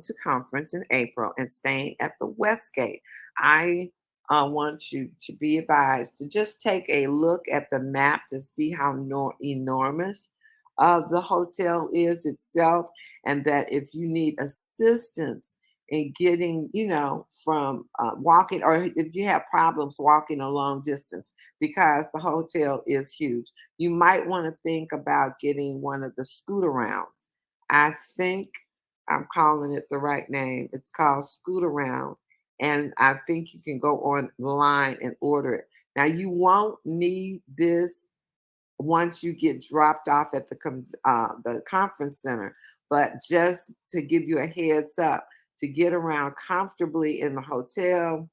to conference in April and staying at the Westgate. I want you to be advised to just take a look at the map to see how enormous the hotel is itself, and that if you need assistance in getting, from walking, or if you have problems walking a long distance, because the hotel is huge, you might want to think about getting one of the scooter rounds. I think I'm calling it the right name. It's called Scoot Around. And I think you can go online and order it. Now, you won't need this once you get dropped off at the conference center, but just to give you a heads up, to get around comfortably in the hotel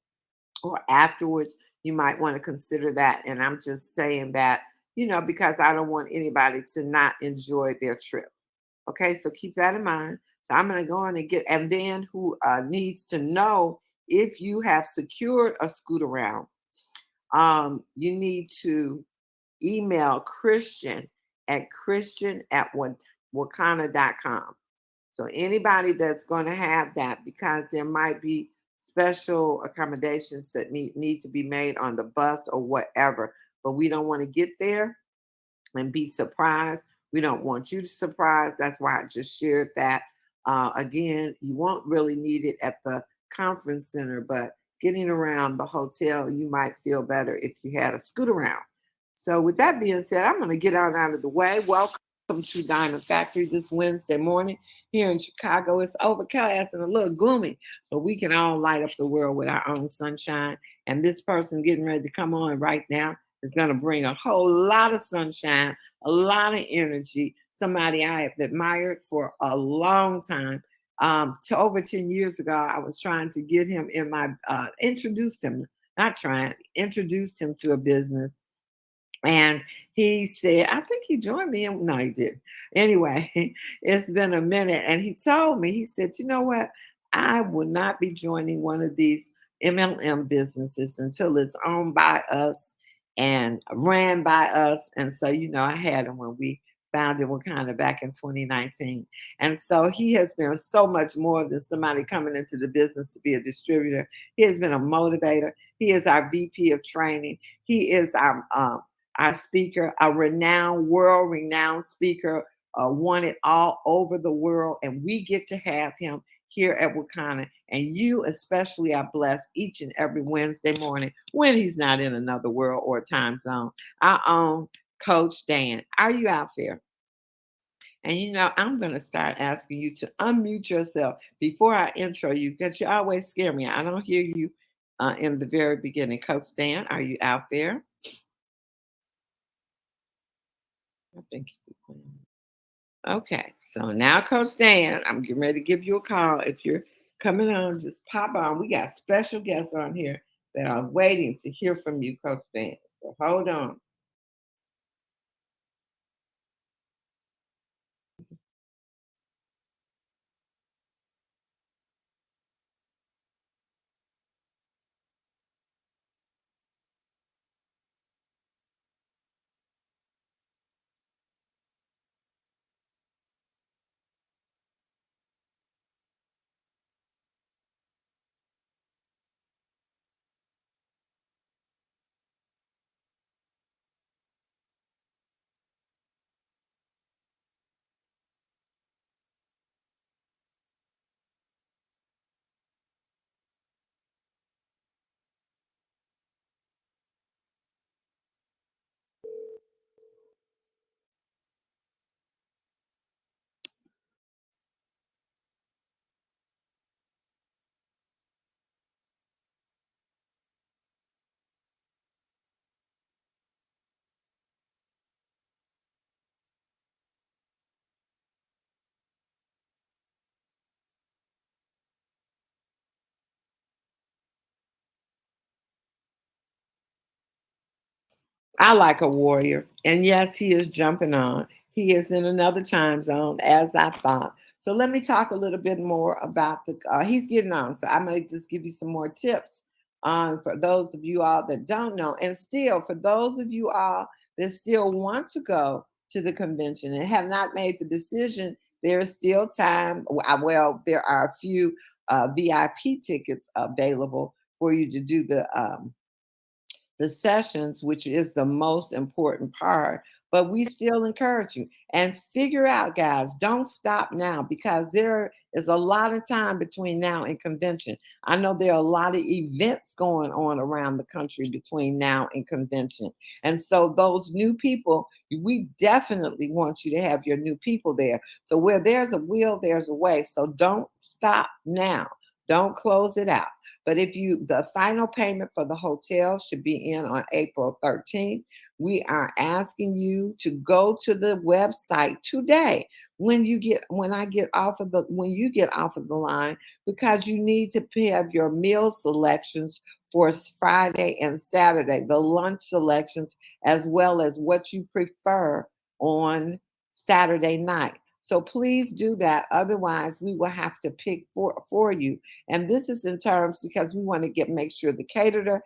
or afterwards, you might want to consider that. And I'm just saying that, because I don't want anybody to not enjoy their trip. Okay, so keep that in mind. So I'm going to go on and get, and then who needs to know if you have secured a scoot around, you need to email Christian at wakana.com. So anybody that's going to have that, because there might be special accommodations that need to be made on the bus or whatever, but we don't want to get there and be surprised. We don't want you to surprise. That's why I just shared that. Again, you won't really need it at the conference center, but getting around the hotel, you might feel better if you had a scoot around. So, with that being said, I'm going to get on out of the way. Welcome to Diamond Factory this Wednesday morning here in Chicago. It's overcast and a little gloomy, but we can all light up the world with our own sunshine. And this person getting ready to come on right now is going to bring a whole lot of sunshine, a lot of energy. Somebody I have admired for a long time. To over 10 years ago, I was trying to get him in introduced him, not trying, introduced him to a business. And he said, I think he joined me. No, he didn't. Anyway, it's been a minute. And he told me, he said, you know what? I will not be joining one of these MLM businesses until it's owned by us and ran by us. And so, I had him when we founded Wakanda back in 2019. And so he has been so much more than somebody coming into the business to be a distributor. He has been a motivator. He is our VP of training. He is our speaker, a renowned, world renowned speaker, wanted all over the world. And we get to have him here at Wakana. And you especially are blessed each and every Wednesday morning when he's not in another world or time zone. Our own Coach Dan. Are you out there? And I'm going to start asking you to unmute yourself before I intro you, because you always scare me. I don't hear you in the very beginning. Coach Dan, are you out there? I think okay. So now, Coach Dan, I'm getting ready to give you a call. If you're coming on, just pop on. We got special guests on here that are waiting to hear from you, Coach Dan. So hold on. I like a warrior. And yes, he is jumping on. He is in another time zone, as I thought. So let me talk a little bit more about he's getting on. So I'm going to just give you some more tips for those of you all that don't know. And still, for those of you all that still want to go to the convention and have not made the decision there is still time. Well, there are a few VIP tickets available for you to do the sessions, which is the most important part. But we still encourage you and figure out, guys, don't stop now because there is a lot of time between now and convention. I know there are a lot of events going on around the country between now and convention. And so, those new people, we definitely want you to have your new people there. So, where there's a will, there's a way. So, don't stop now. Don't close it out. But if the final payment for the hotel should be in on April 13th. We are asking you to go to the website today when you get off of the line, because you need to have your meal selections for Friday and Saturday, the lunch selections, as well as what you prefer on Saturday night. So please do that. Otherwise, we will have to pick for you. And this is in terms because we want to make sure the caterer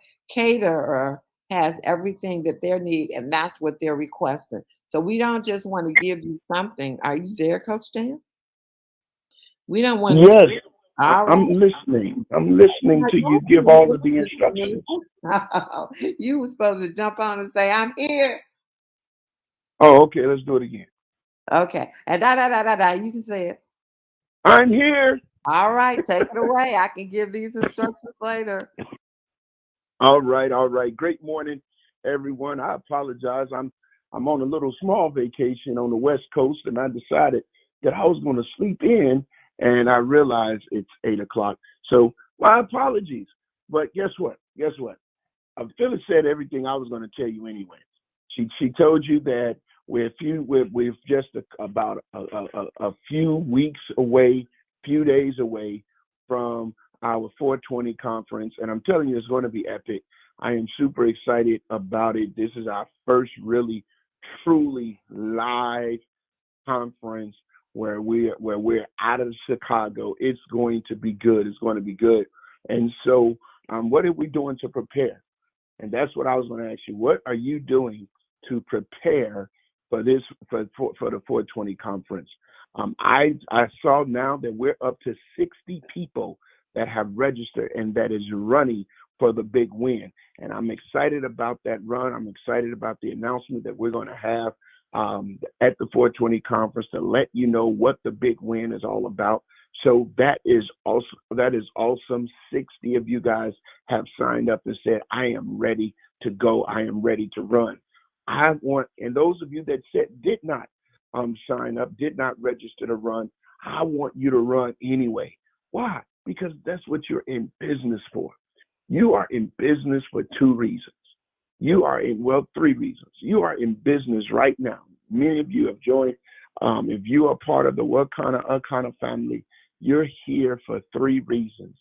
has everything that they need, and that's what they're requesting. So we don't just want to give you something. Are you there, Coach Dan? We don't want to. Yes, All I'm right. listening. I'm listening Like, to why you are give you all of the listening to me? instructions. You were supposed to jump on and say, "I'm here." Oh, okay, let's do it again. Okay, and da da da da da. You can say it. I'm here. All right, take it away. I can give these instructions later. All right, all right. Great morning, everyone. I apologize. I'm on a little small vacation on the West Coast, and I decided that I was going to sleep in, and I realized it's 8 o'clock. So my apologies. But guess what? Guess what? Phyllis said everything I was going to tell you anyway. She told you that we're just about a few weeks away, few days away from our 420 conference, and I'm telling you, it's going to be epic. I am super excited about it. This is our first really, truly live conference where we're out of Chicago. It's going to be good. It's going to be good. And so, what are we doing to prepare? And that's what I was going to ask you. What are you doing to prepare for this for the 420 conference? I saw now that we're up to 60 people that have registered and that is running for the big win. And I'm excited about that run. I'm excited about the announcement that we're going to have at the 420 conference to let you know what the big win is all about. So that is awesome. 60 of you guys have signed up and said, I am ready to go. I am ready to run. And those of you that said did not sign up, did not register to run, I want you to run anyway. Why? Because that's what you're in business for. You are in business for two reasons. Three reasons. You are in business right now. Many of you have joined. If you are part of the Wakana family, you're here for three reasons.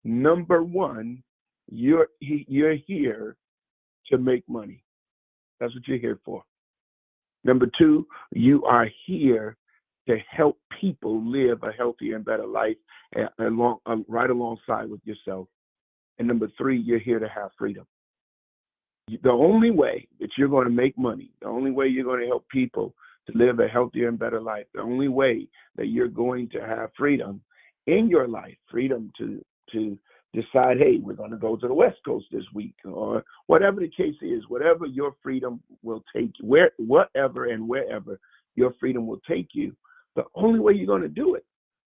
Number one, you're here to make money. That's what you're here for. Number two, you are here to help people live a healthier and better life right alongside with yourself. And number three, you're here to have freedom. The only way that you're going to make money, the only way you're going to help people to live a healthier and better life, the only way that you're going to have freedom in your life, freedom to decide, hey, we're going to go to the West Coast this week, or whatever the case is, whatever your freedom will take you, whatever and wherever your freedom will take you, the only way you're going to do it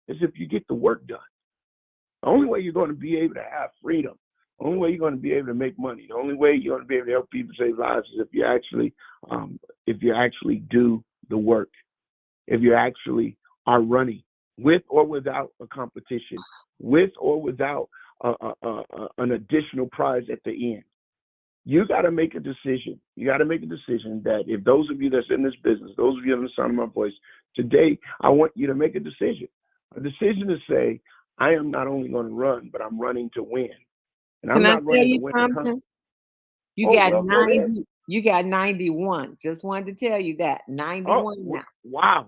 is if you get the work done. The only way you're going to be able to have freedom, the only way you're going to be able to make money, the only way you're going to be able to help people save lives is if you actually do the work, if you actually are running with or without a competition, with or without an additional prize at the end. You got to make a decision. You got to make a decision that if those of you that's in this business, those of you in the sound of my voice, today, I want you to make a decision to say, I am not only going to run, but I'm running to win. And I'm Can I not tell running to you win something? You Oh, got well, go ahead. 90. You got 91. Just wanted to tell you that. Oh, 91 now. wow.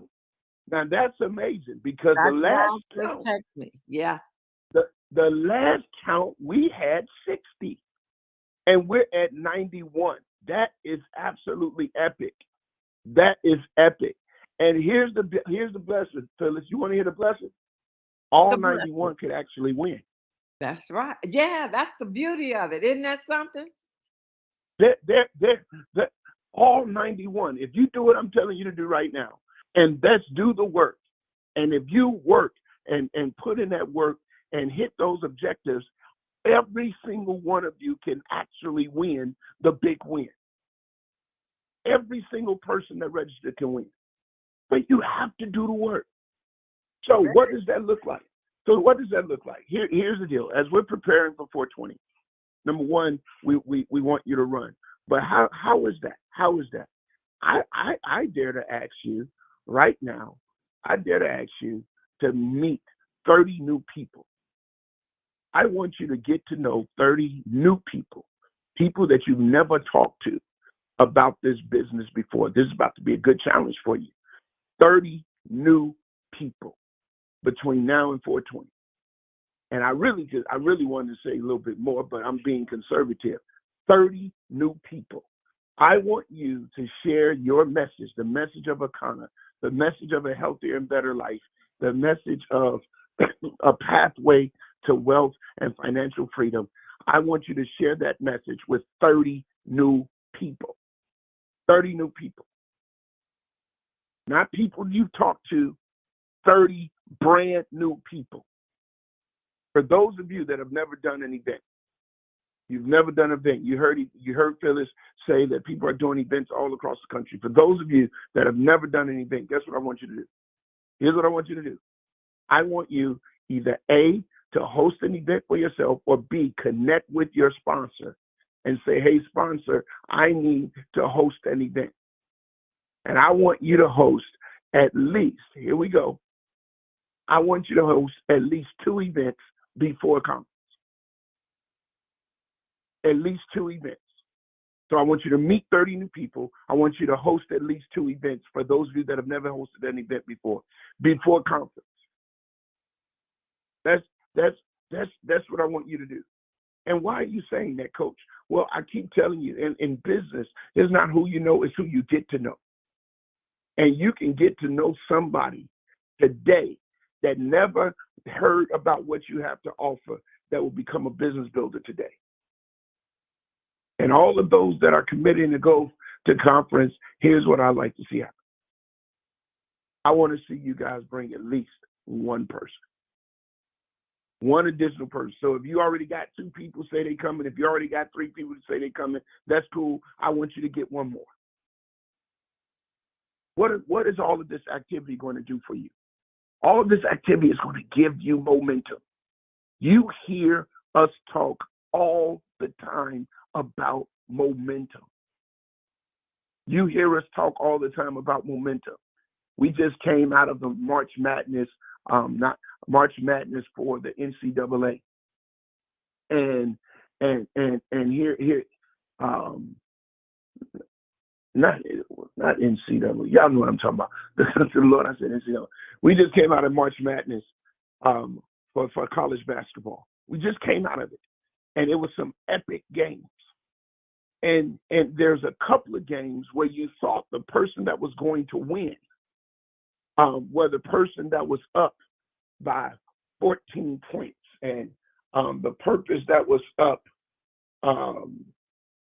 Now that's amazing because That's why just text me. Yeah. the last count we had 60 and we're at 91. That is absolutely epic. That is epic. And here's the blessing, Phyllis. You want to hear the blessing? All The blessing. 91 could actually win. That's right. Yeah, that's the beauty of it. Isn't that something? They're all 91. If you do what I'm telling you to do right now, and let's do the work. And if you work and put in that work and hit those objectives, every single one of you can actually win the big win. Every single person that registered can win. But you have to do the work. So what does that look like? Here's the deal. As we're preparing for 420, number one, we want you to run. But how is that? How is that? I dare to ask you right now, I dare to ask you to meet 30 new people. I want you to get to know 30 new people that you've never talked to about this business before. This is about to be a good challenge for you. 30 new people between now and 420. And I really wanted to say a little bit more, but I'm being conservative. 30 new people. I want you to share your message, the message of Akana, the message of a healthier and better life, the message of a pathway to wealth and financial freedom. I want you to share that message with 30 new people. 30 new people. Not people you've talked to, 30 brand new people. For those of you that have never done an event, you've never done an event. You heard Phyllis say that people are doing events all across the country. For those of you that have never done an event, guess what I want you to do? Here's what I want you to do. I want you either A, to host an event for yourself, or B, connect with your sponsor and say, hey, sponsor, I need to host an event. And I want you to host at least, here we go, I want you to host at least 2 events before a conference. At least 2 events. So I want you to meet 30 new people. I want you to host at least 2 events for those of you that have never hosted an event before conference. That's what I want you to do. And why are you saying that, Coach? Well, I keep telling you, in business, it's not who you know, it's who you get to know. And you can get to know somebody today that never heard about what you have to offer that will become a business builder today. And all of those that are committing to go to conference, here's what I like to see happen. I want to see you guys bring at least one person. One additional person. So if you already got 2 people say they coming, if you already got 3 people say they coming, that's cool. I want you to get one more. What is all of this activity going to do for you? All of this activity is going to give you momentum. You hear us talk all the time about momentum. You hear us talk all the time about momentum. We just came out of the March Madness, not March Madness for the NCAA, and here, not NCAA. Y'all know what I'm talking about. To the Lord, I said NCAA. We just came out of March Madness for college basketball. We just came out of it, and it was some epic games. And there's a couple of games where you thought the person that was going to win were the person that was up by 14 points, and the purpose that was up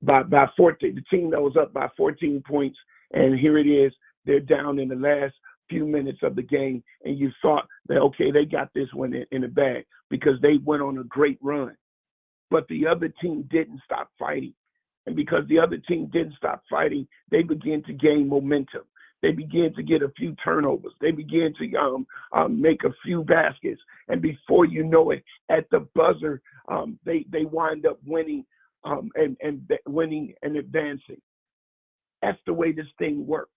by 14, the team that was up by 14 points, and here it is, they're down in the last few minutes of the game, and you thought that, okay, they got this one in the bag because they went on a great run. But the other team didn't stop fighting. And because the other team didn't stop fighting, they began to gain momentum. They began to get a few turnovers. They began to make a few baskets. And before you know it, at the buzzer, they wind up winning and winning and advancing. That's the way this thing works.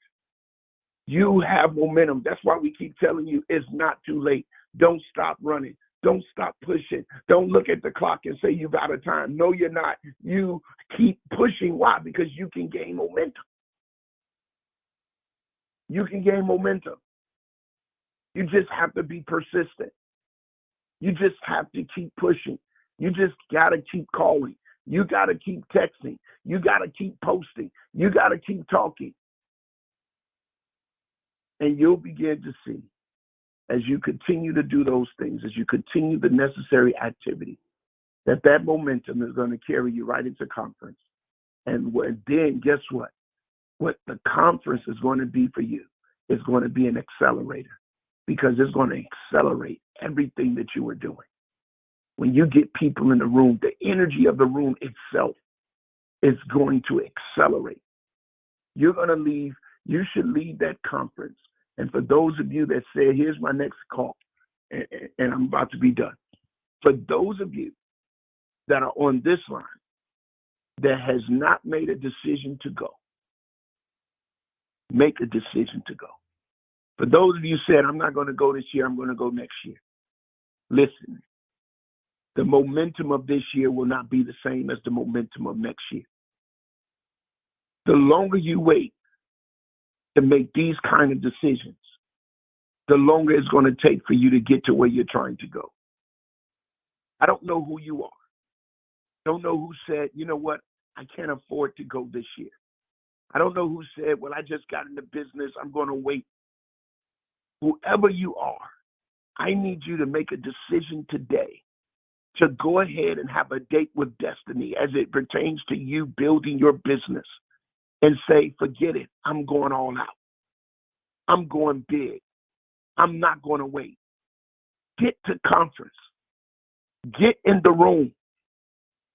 You have momentum. That's why we keep telling you it's not too late. Don't stop running. Don't stop pushing. Don't look at the clock and say you've out of time. No, you're not. You keep pushing. Why? Because you can gain momentum. You can gain momentum. You just have to be persistent. You just have to keep pushing. You just got to keep calling. You got to keep texting. You got to keep posting. You got to keep talking. And you'll begin to see, as you continue to do those things, as you continue the necessary activity, that momentum is going to carry you right into conference. And then guess what? What the conference is going to be for you is going to be an accelerator, because it's going to accelerate everything that you are doing. When you get people in the room, the energy of the room itself is going to accelerate. You're going to leave. You should leave that conference. And for those of you that say, here's my next call, and I'm about to be done. For those of you that are on this line that has not made a decision to go, make a decision to go. For those of you who said, I'm not going to go this year, I'm going to go next year. Listen, the momentum of this year will not be the same as the momentum of next year. The longer you wait to make these kind of decisions, the longer it's going to take for you to get to where you're trying to go. I don't know who you are. Don't know who said, you know what, I can't afford to go this year. I don't know who said, well, I just got into business, I'm going to wait. Whoever you are, I need you to make a decision today to go ahead and have a date with destiny as it pertains to you building your business, and say, forget it, I'm going all out. I'm going big. I'm not going to wait. Get to conference. Get in the room.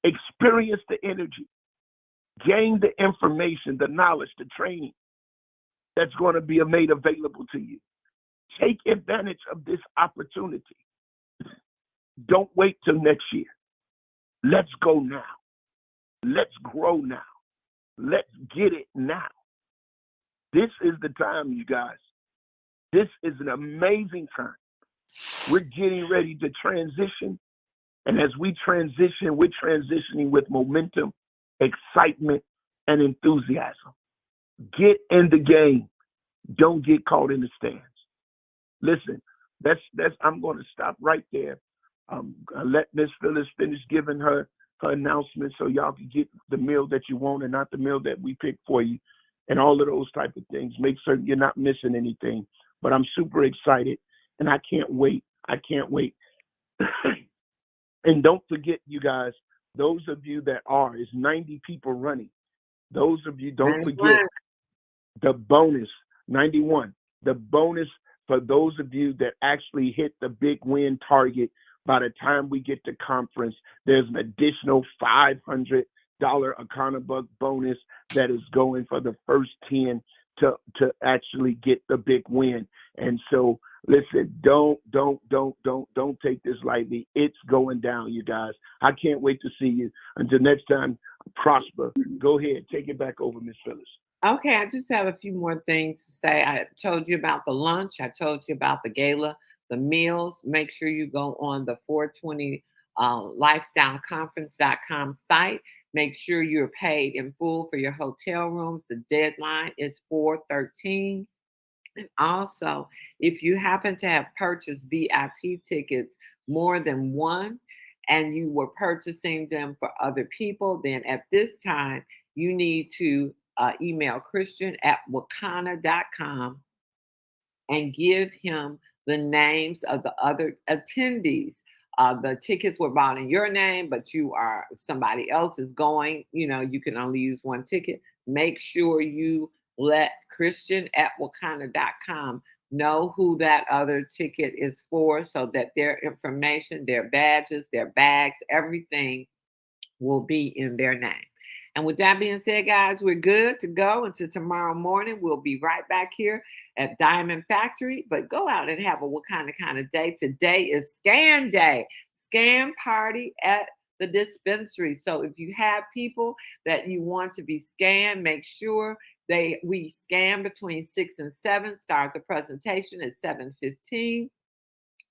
Experience the energy. Gain the information, the knowledge, the training that's going to be made available to you. Take advantage of this opportunity. Don't wait till next year. Let's go now. Let's grow now. Let's get it now. This is the time, you guys. This is an amazing time. We're getting ready to transition. And as we transition, we're transitioning with momentum, excitement, and enthusiasm. Get in the game. Don't get caught in the stands. Listen, I'm going to stop right there. I'll let Miss Phyllis finish giving her announcement so y'all can get the meal that you want and not the meal that we pick for you, and all of those type of things. Make certain you're not missing anything. But I'm super excited, and I can't wait. I can't wait. And don't forget, you guys, those of you that is 90 people running. Those of you, don't 91. forget the bonus, 91. The bonus for those of you that actually hit the big win target. By the time we get to conference, there's an additional $500 Econobuck bonus that is going for the first 10 to actually get the big win. And so, listen, don't take this lightly. It's going down, you guys. I can't wait to see you. Until next time, prosper. Go ahead, take it back over, Miss Phyllis. Okay, I just have a few more things to say. I told you about the lunch. I told you about the gala, the meals. Make sure you go on the 420 lifestyleconference.com site. Make sure you're paid in full for your hotel rooms. The deadline is 4/13. And also, if you happen to have purchased VIP tickets more than one, and you were purchasing them for other people, then at this time, you need to email Christian@wakana.com and give him the names of the other attendees. The tickets were bought in your name, but somebody else is going. You can only use one ticket. Make sure you let Christian@wakana.com know who that other ticket is for, so that their information, their badges, their bags, everything will be in their name. And with that being said, guys, we're good to go until tomorrow morning. We'll be right back here at Diamond Factory. But go out and have a what kind of day. Today is scan day, scan party at the dispensary. So if you have people that you want to be scanned, make sure we scan between 6 and 7. Start the presentation at 7:15,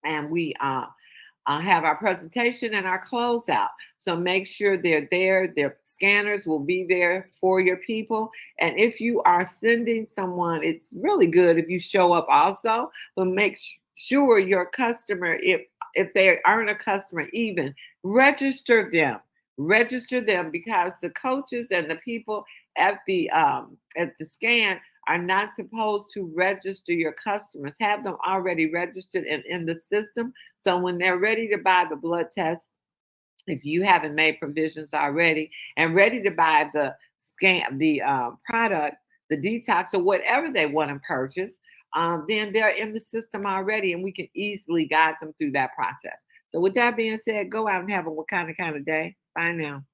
and we have our presentation and our closeout. So make sure they're there. Their scanners will be there for your people. And if you are sending someone, it's really good if you show up also, but make sure your customer, if they aren't a customer even, register them, because the coaches and the people at the scan are not supposed to register your customers. Have them already registered and in the system. So when they're ready to buy the blood test, if you haven't made provisions already and ready to buy the product, the detox, or whatever they want to purchase, then they're in the system already, and we can easily guide them through that process. So, with that being said, go out and have a what kind of day. Bye now.